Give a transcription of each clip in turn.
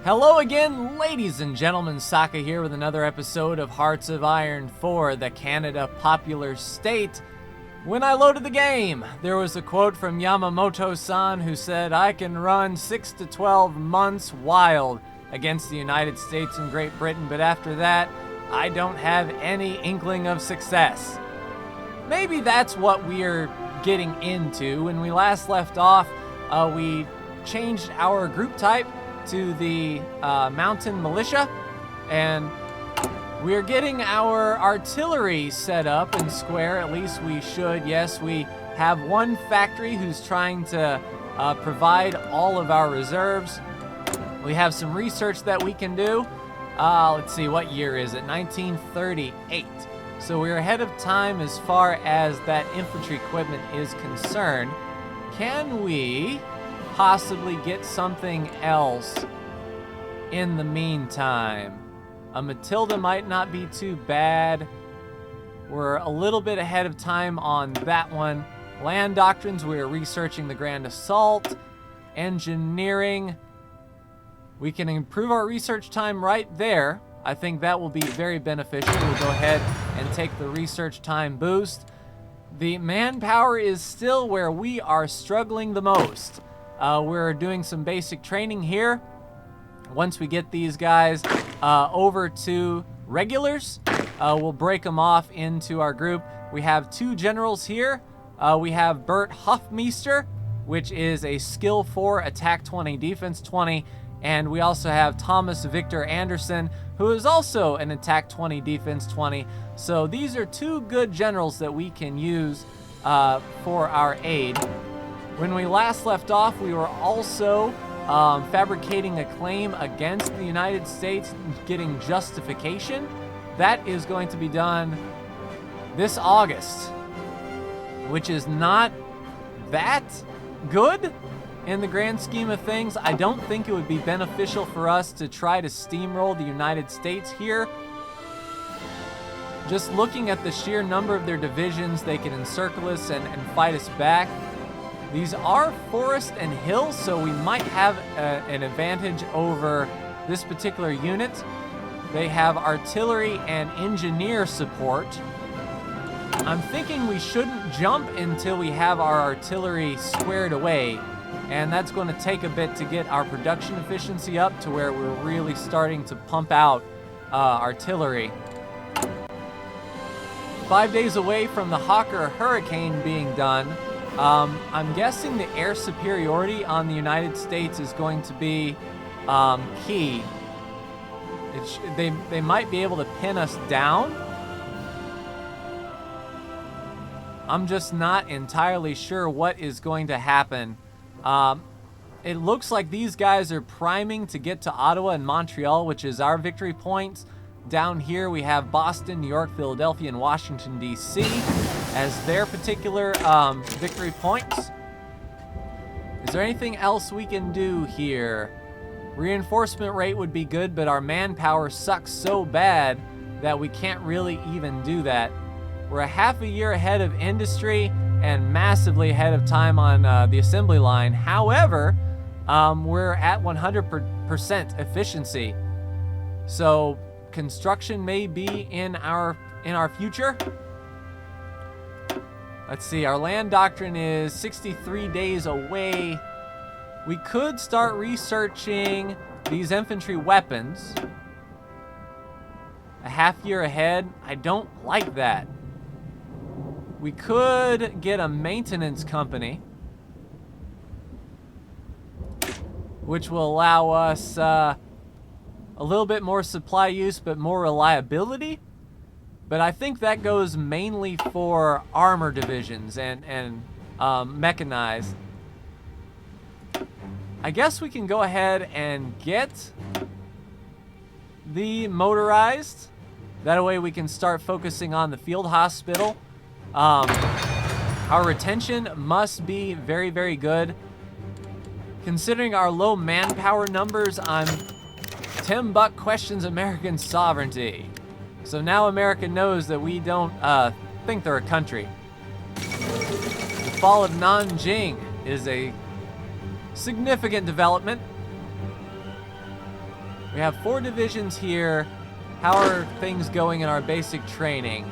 Hello again, ladies and gentlemen. Saka here with another episode of Hearts of Iron 4, the Canada popular state. When I loaded the game, there was a quote from Yamamoto-san who said, "I can run 6 to 12 months wild against the United States and Great Britain, but after that, I don't have any inkling of success." Maybe that's what we're getting into. When we last left off, we changed our group type to the mountain militia, and we're getting our artillery set up and square. At least we should. Yes, we have one factory who's trying to provide all of our reserves. We have some research that we can do. Let's see, what year is it? 1938. So we're ahead of time as far as that infantry equipment is concerned. Can we possibly get something else in the meantime? A Matilda might not be too bad. We're a little bit ahead of time on that one. Land doctrines, we're researching the Grand Assault. Engineering, we can improve our research time right there. I think that will be very beneficial. We'll go ahead and take the research time boost. The manpower is still where we are struggling the most. We're doing some basic training here. Once we get these guys over to regulars, we'll break them off into our group. We have two generals here. We have Bert Hofmeister, which is a skill 4, attack 20, defense 20. And we also have Thomas Victor Anderson, who is also an attack 20, defense 20. So these are two good generals that we can use for our aid. When we last left off, we were also fabricating a claim against the United States, getting justification. That is going to be done this August, which is not that good in the grand scheme of things. I don't think it would be beneficial for us to try to steamroll the United States here. Just looking at the sheer number of their divisions, they can encircle us and fight us back. These are forest and hills, so we might have an advantage over this particular unit. They have artillery and engineer support. I'm thinking we shouldn't jump until we have our artillery squared away, and that's going to take a bit to get our production efficiency up to where we're really starting to pump out artillery. 5 days away from the Hawker Hurricane being done, I'm guessing the air superiority on the United States is going to be key. They might be able to pin us down. I'm just not entirely sure what is going to happen. It looks like these guys are priming to get to Ottawa and Montreal, which is our victory points. Down here we have Boston, New York, Philadelphia, and Washington, D.C. as their particular victory points. Is there anything else we can do here? Reinforcement rate would be good, but our manpower sucks so bad that we can't really even do that. We're a half a year ahead of industry and massively ahead of time on the assembly line. However, we're at 100% efficiency. So construction may be in our future. Let's see, our land doctrine is 63 days away. We could start researching these infantry weapons. A half year ahead, I don't like that. We could get a maintenance company, which will allow us a little bit more supply use, but more reliability. But I think that goes mainly for armor divisions and mechanized. I guess we can go ahead and get the motorized. That way we can start focusing on the field hospital. Our retention must be very, very good. Considering our low manpower numbers, Tim Buck questions American sovereignty. So now America knows that we don't think they're a country. The fall of Nanjing is a significant development. We have 4 divisions here. How are things going in our basic training?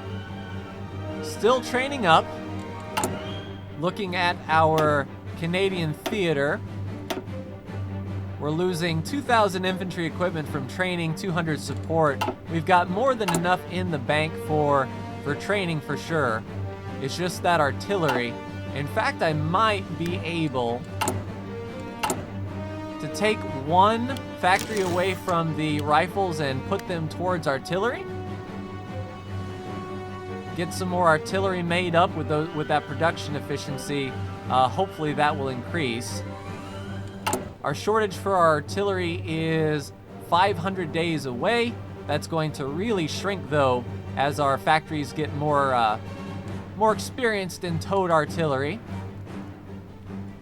Still training up. Looking at our Canadian theater, we're losing 2,000 infantry equipment from training, 200 support. We've got more than enough in the bank for training for sure. It's just that artillery. In fact, I might be able to take one factory away from the rifles and put them towards artillery. Get some more artillery made up with that production efficiency. Hopefully that will increase. Our shortage for our artillery is 500 days away. That's going to really shrink though as our factories get more experienced in towed artillery.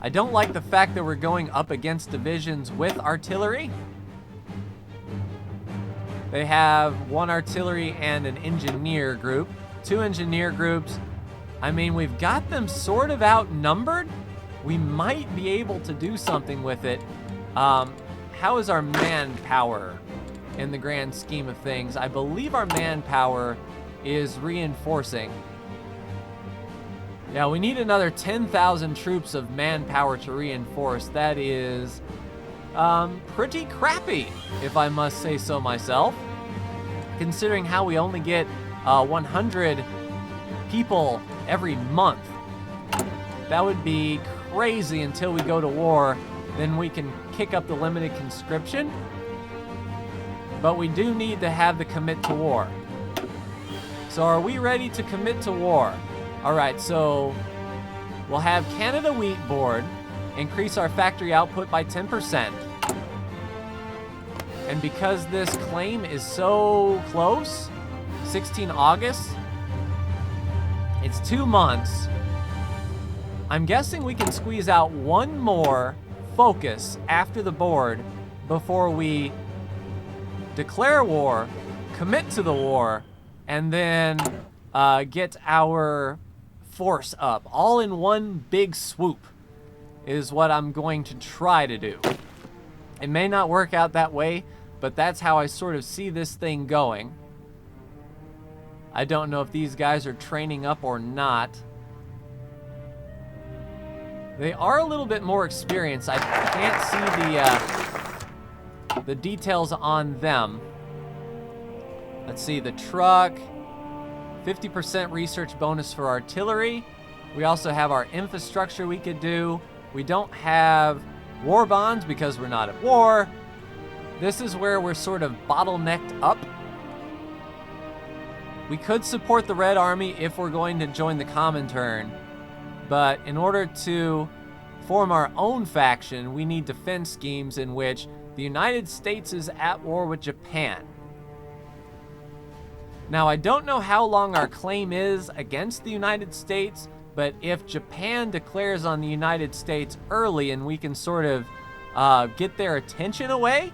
I don't like the fact that we're going up against divisions with artillery. They have 1 artillery and an engineer group. 2 engineer groups. I mean, we've got them sort of outnumbered. We might be able to do something with it. How is our manpower in the grand scheme of things? I believe our manpower is reinforcing. Yeah, we need another 10,000 troops of manpower to reinforce. That is pretty crappy, if I must say so myself, considering how we only get 100 people every month. That would be crazy until we go to war. Then we can kick up the limited conscription. But we do need to have the commit to war. So are we ready to commit to war? All right, so we'll have Canada Wheat Board increase our factory output by 10%. And because this claim is so close, 16 August, it's 2 months. I'm guessing we can squeeze out one more focus after the board before we declare war, commit to the war, and then get our force up. All in one big swoop is what I'm going to try to do. It may not work out that way, but that's how I sort of see this thing going. I don't know if these guys are training up or not. They are a little bit more experienced. I can't see the details on them. Let's see, the truck, 50% research bonus for artillery. We also have our infrastructure we could do. We don't have war bonds because we're not at war. This is where we're sort of bottlenecked up. We could support the Red Army if we're going to join the Comintern, but in order to form our own faction, we need defense schemes in which the United States is at war with Japan. Now, I don't know how long our claim is against the United States, but if Japan declares on the United States early and we can sort of get their attention away,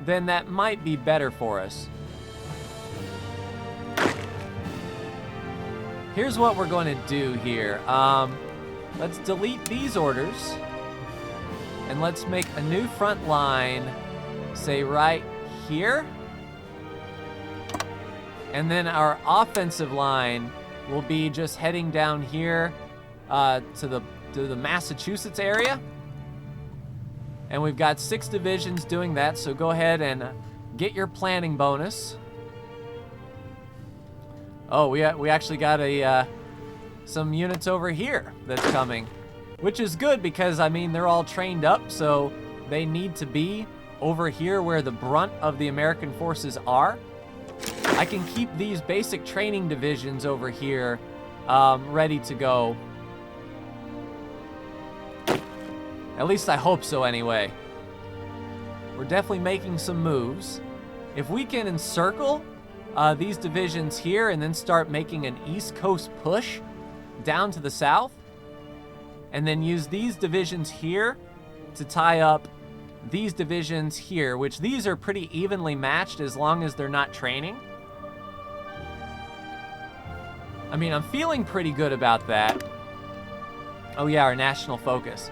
then that might be better for us. Here's what we're going to do here. Let's delete these orders, and let's make a new front line, say right here. And then our offensive line will be just heading down here to the Massachusetts area. And we've got 6 divisions doing that, so go ahead and get your planning bonus. Oh, we actually got some units over here that's coming, which is good because, I mean, they're all trained up, so they need to be over here where the brunt of the American forces are. I can keep these basic training divisions over here ready to go. At least I hope so anyway. We're definitely making some moves. If we can encircle these divisions here and then start making an East Coast push down to the south, and then use these divisions here to tie up these divisions here, which these are pretty evenly matched as long as they're not training. I mean, I'm feeling pretty good about that. Oh yeah, our national focus.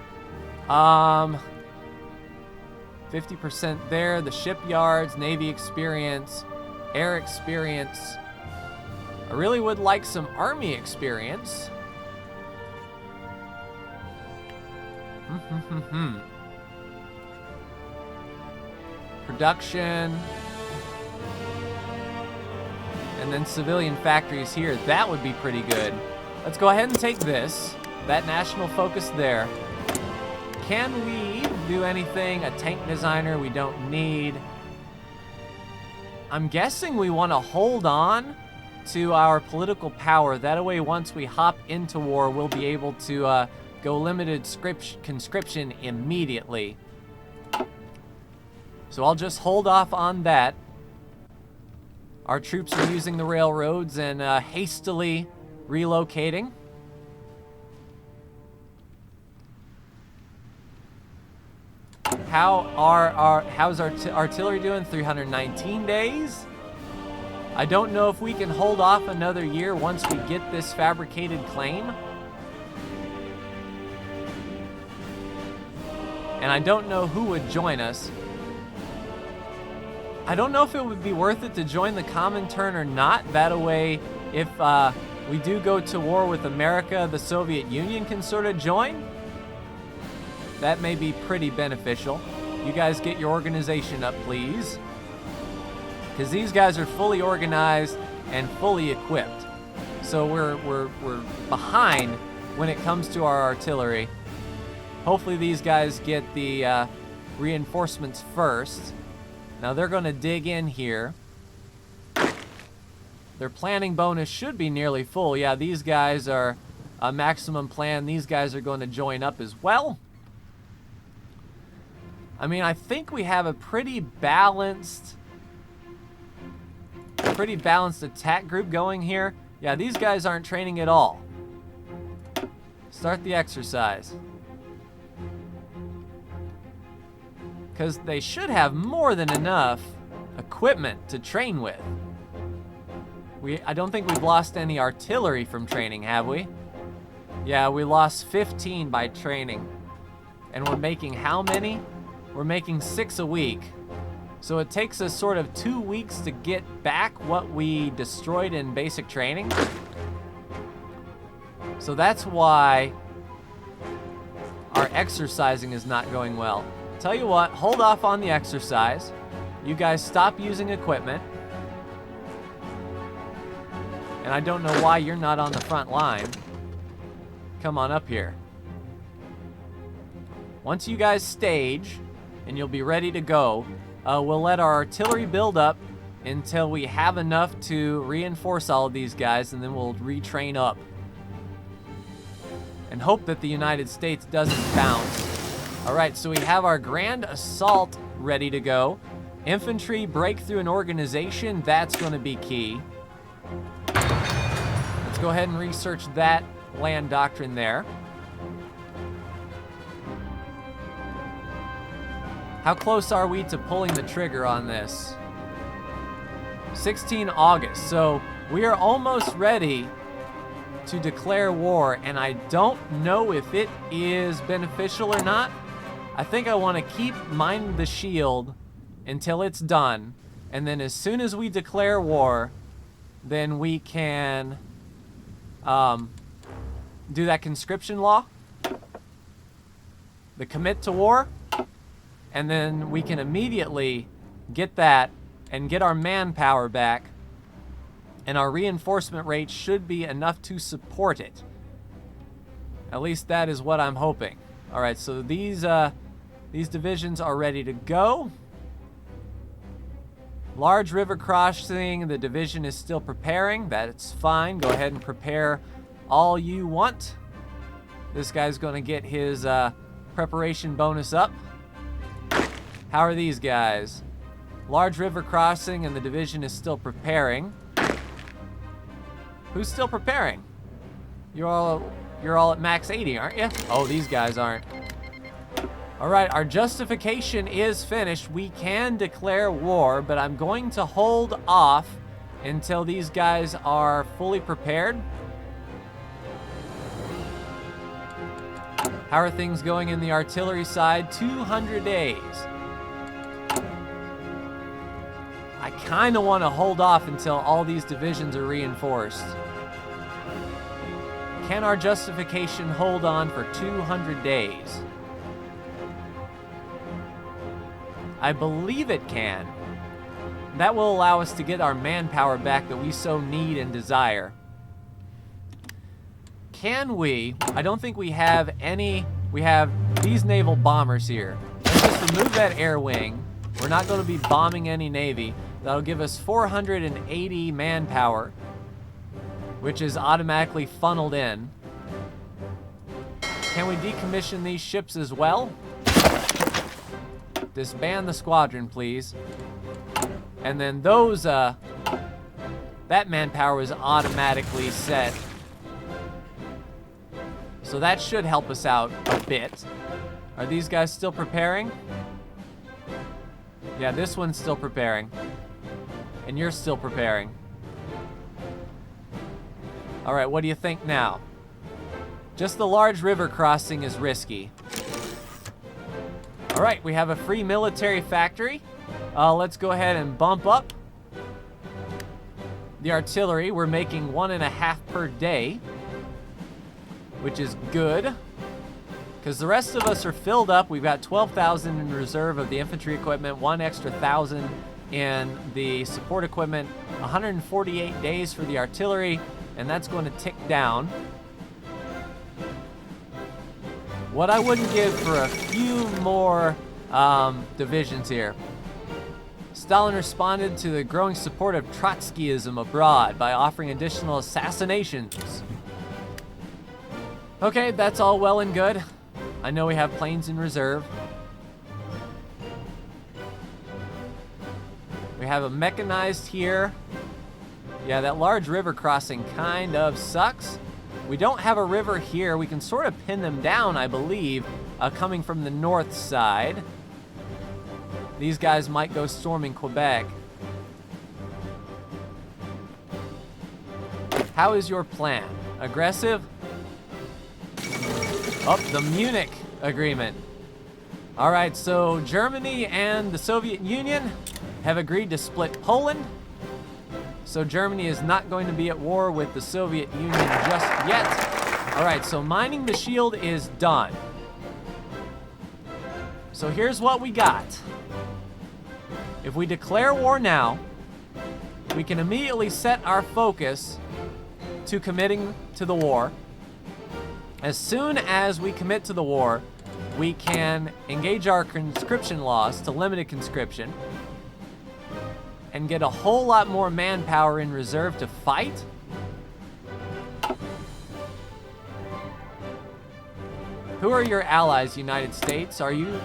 50% there. The shipyards, Navy experience, air experience. I really would like some Army experience. Production. And then civilian factories here. That would be pretty good. Let's go ahead and take this. That national focus there. Can we do anything? A tank designer we don't need. I'm guessing we want to hold on to our political power. That way, once we hop into war, we'll be able to go limited conscription immediately. So I'll just hold off on that. Our troops are using the railroads and hastily relocating. How's our artillery doing? 319 days. I don't know if we can hold off another year once we get this fabricated claim. And I don't know who would join us. I don't know if it would be worth it to join the Comintern or not. That way, if we do go to war with America, the Soviet Union can sort of join. That may be pretty beneficial. You guys get your organization up, please. Because these guys are fully organized and fully equipped. So we're behind when it comes to our artillery. Hopefully these guys get the reinforcements first. Now they're going to dig in here. Their planning bonus should be nearly full. Yeah, these guys are a maximum plan. These guys are going to join up as well. I mean, I think we have a pretty balanced attack group going here. Yeah, these guys aren't training at all. Start the exercise. Because they should have more than enough equipment to train with. I don't think we've lost any artillery from training, have we? Yeah, we lost 15 by training. And we're making how many? We're making 6 a week. So it takes us sort of 2 weeks to get back what we destroyed in basic training. So that's why our exercising is not going well. Tell you what, hold off on the exercise. You guys stop using equipment. And I don't know why you're not on the front line. Come on up here. Once you guys stage, and you'll be ready to go, we'll let our artillery build up until we have enough to reinforce all of these guys, and then we'll retrain up. And hope that the United States doesn't bounce. All right, so we have our grand assault ready to go. Infantry, breakthrough, and organization, that's going to be key. Let's go ahead and research that land doctrine there. How close are we to pulling the trigger on this? 16 August, so we are almost ready to declare war, and I don't know if it is beneficial or not. I think I want to keep Mind the Shield until it's done, and then as soon as we declare war, then we can do that conscription law, the commit to war, and then we can immediately get that and get our manpower back, and our reinforcement rate should be enough to support it. At least that is what I'm hoping. All right, so these divisions are ready to go. Large river crossing, the division is still preparing. That's fine. Go ahead and prepare all you want. This guy's going to get his preparation bonus up. How are these guys? Large river crossing, and the division is still preparing. Who's still preparing? You're all at max 80, aren't you? Oh, these guys aren't. All right, our justification is finished. We can declare war, but I'm going to hold off until these guys are fully prepared. How are things going in the artillery side? 200 days. kind of want to hold off until all these divisions are reinforced. Can our justification hold on for 200 days? I believe it can. That will allow us to get our manpower back that we so need and desire. Can we? I don't think we have any. We have these naval bombers here. Let's just remove that air wing. We're not going to be bombing any navy. That'll give us 480 manpower, which is automatically funneled in. Can we decommission these ships as well? Disband the squadron, please. And then those, that manpower was automatically set. So that should help us out a bit. Are these guys still preparing? Yeah, this one's still preparing. And you're still preparing. All right, what do you think now? Just the large river crossing is risky. All right, we have a free military factory. Let's go ahead and bump up the artillery. We're making 1.5 per day, which is good, because the rest of us are filled up. We've got 12,000 in reserve of the infantry equipment, 1 extra 1,000 in the support equipment, 148 days for the artillery, and that's going to tick down. What I wouldn't give for a few more divisions here. Stalin responded to the growing support of Trotskyism abroad by offering additional assassinations. Okay, that's all well and good. I know we have planes in reserve. We have a mechanized here. Yeah, that large river crossing kind of sucks. We don't have a river here. We can sort of pin them down, I believe, coming from the north side. These guys might go storming Quebec. How is your plan? Aggressive? Oh, the Munich Agreement. All right, so Germany and the Soviet Union have agreed to split Poland. So Germany is not going to be at war with the Soviet Union just yet. All right, so mining the shield is done. So here's what we got. If we declare war now, we can immediately set our focus to committing to the war. As soon as we commit to the war, we can engage our conscription laws to limited conscription and get a whole lot more manpower in reserve to fight. Who are your allies, United States? Are you...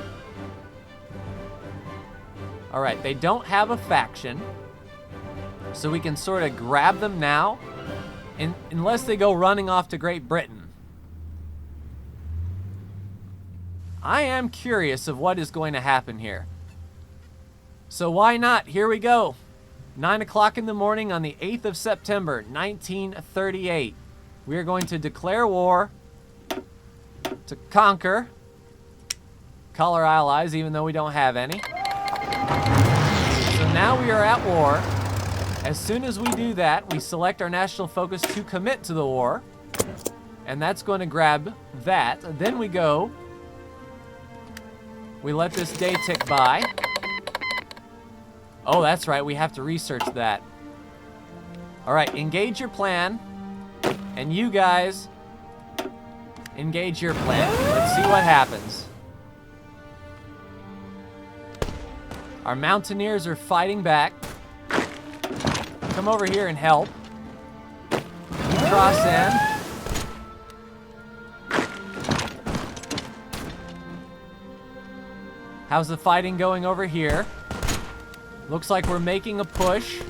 All right, they don't have a faction, so we can sort of grab them now, unless they go running off to Great Britain. I am curious of what is going to happen here. So why not? Here we go. 9 o'clock in the morning on the 8th of September, 1938. We are going to declare war to conquer. Call our allies, even though we don't have any. So now we are at war. As soon as we do that, we select our national focus to commit to the war. And that's going to grab that. Then we go. We let this day tick by. Oh, that's right. We have to research that. All right, engage your plan. And you guys, engage your plan. Let's see what happens. Our mountaineers are fighting back. Come over here and help. You cross in. How's the fighting going over here? Looks like we're making a push.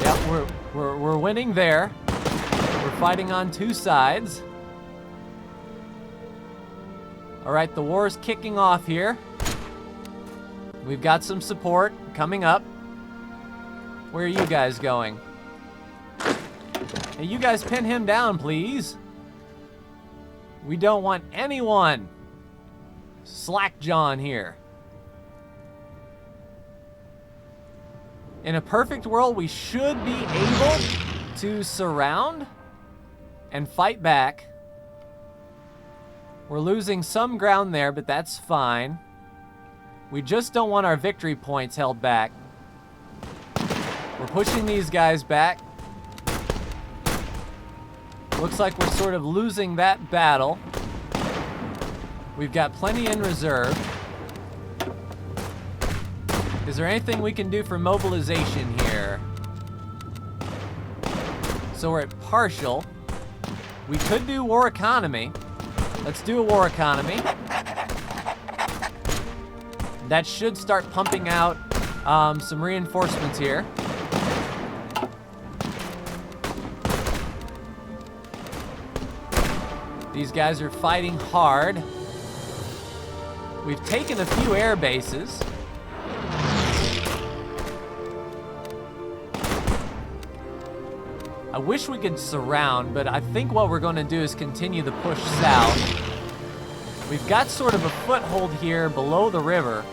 Yeah, we're winning there. We're fighting on two sides. All right, the war is kicking off here. We've got some support coming up. Where are you guys going? Hey, you guys pin him down, please. We don't want anyone slack jawing here. In a perfect world, we should be able to surround and fight back. We're losing some ground there, but that's fine. We just don't want our victory points held back. We're pushing these guys back. Looks like we're sort of losing that battle. We've got plenty in reserve. Is there anything we can do for mobilization here? So we're at partial. We could do war economy. Let's do a war economy. That should start pumping out some reinforcements here. These guys are fighting hard. We've taken a few air bases. I wish we could surround, but I think what we're going to do is continue the push south. We've got sort of a foothold here below the river.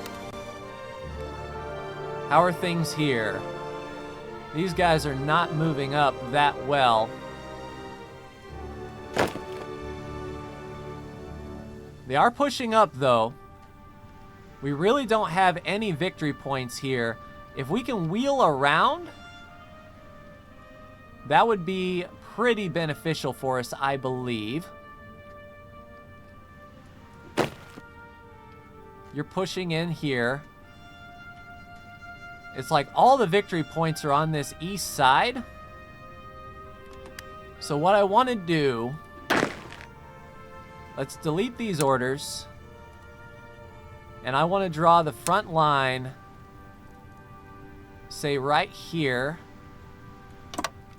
How are things here? These guys are not moving up that well. They are pushing up, though. We really don't have any victory points here. If we can wheel around, that would be pretty beneficial for us, I believe. You're pushing in here. It's like all the victory points are on this east side. So what I want to do, let's delete these orders. And I want to draw the front line, say right here.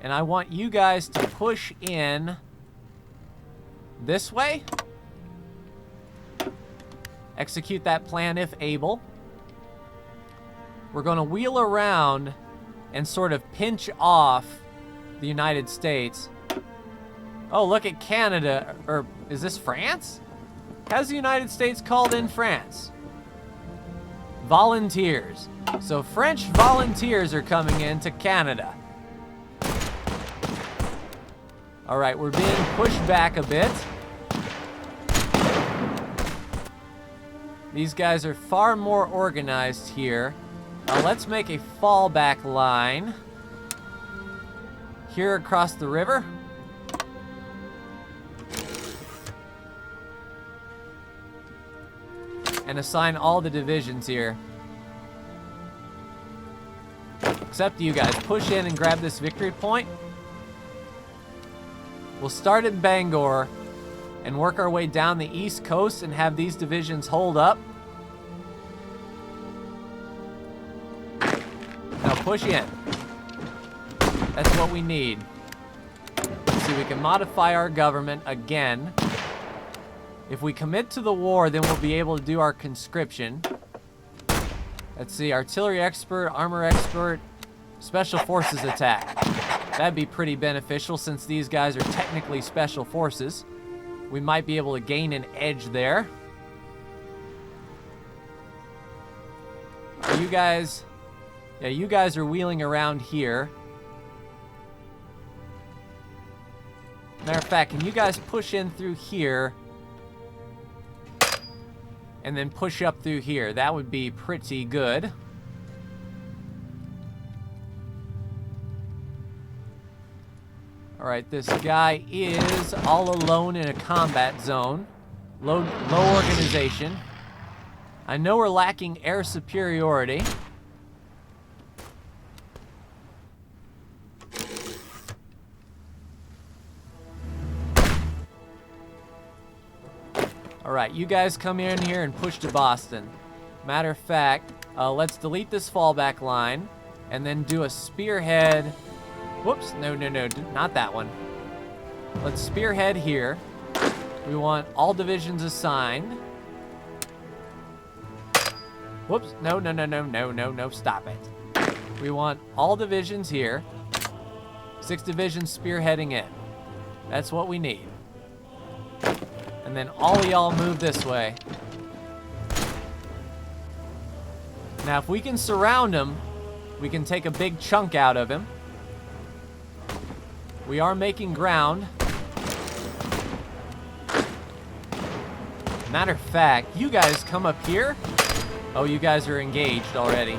And I want you guys to push in this way. Execute that plan if able. We're going to wheel around and sort of pinch off the United States. Oh, look at Canada. Or is this France? Has the United States called in France? Volunteers. So French volunteers are coming into Canada. All right, we're being pushed back a bit. These guys are far more organized here. Let's make a fallback line here across the river. And assign all the divisions here. Except you guys. Push in and grab this victory point. We'll start at Bangor and work our way down the east coast and have these divisions hold up. Now push in. That's what we need. Let's see, we can modify our government again. If we commit to the war, then we'll be able to do our conscription. Let's see, artillery expert, armor expert, special forces attack. That'd be pretty beneficial since these guys are technically special forces. We might be able to gain an edge there. You guys, yeah, you guys are wheeling around here. Matter of fact, can you guys push in through here and then push up through here? That would be pretty good. All right, this guy is all alone in a combat zone. Low organization. I know we're lacking air superiority. All right, you guys come in here and push to Boston. Matter of fact, let's delete this fallback line and then do a spearhead. Whoops, no, not that one. Let's spearhead here. We want all divisions assigned. Whoops, no, stop it. We want all divisions here. 6 divisions spearheading in. That's what we need. And then all of y'all move this way. Now, if we can surround him, we can take a big chunk out of him. We are making ground. Matter of fact, you guys come up here. Oh, you guys are engaged already.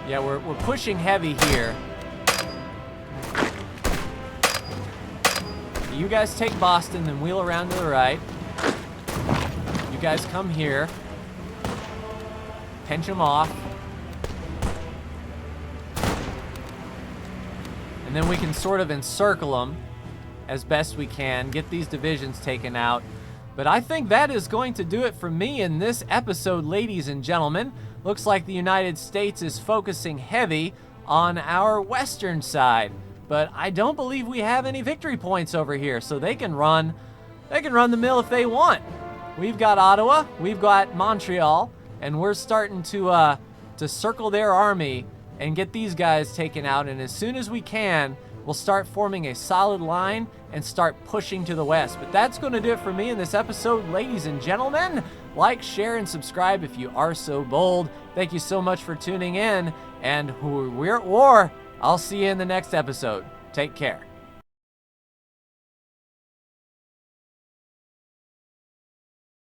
Yeah, we're pushing heavy here. You guys take Boston, then wheel around to the right. You guys come here. Pinch them off. And then we can sort of encircle them as best we can, get these divisions taken out. But I think that is going to do it for me in this episode, ladies and gentlemen. Looks like the United States is focusing heavy on our western side. But I don't believe we have any victory points over here, so they can run the mill if they want. We've got Ottawa, we've got Montreal, and we're starting to circle their army and get these guys taken out. And as soon as we can, we'll start forming a solid line and start pushing to the west. But that's going to do it for me in this episode, ladies and gentlemen. Like, share, and subscribe if you are so bold. Thank you so much for tuning in, and we're at war. I'll see you in the next episode. Take care.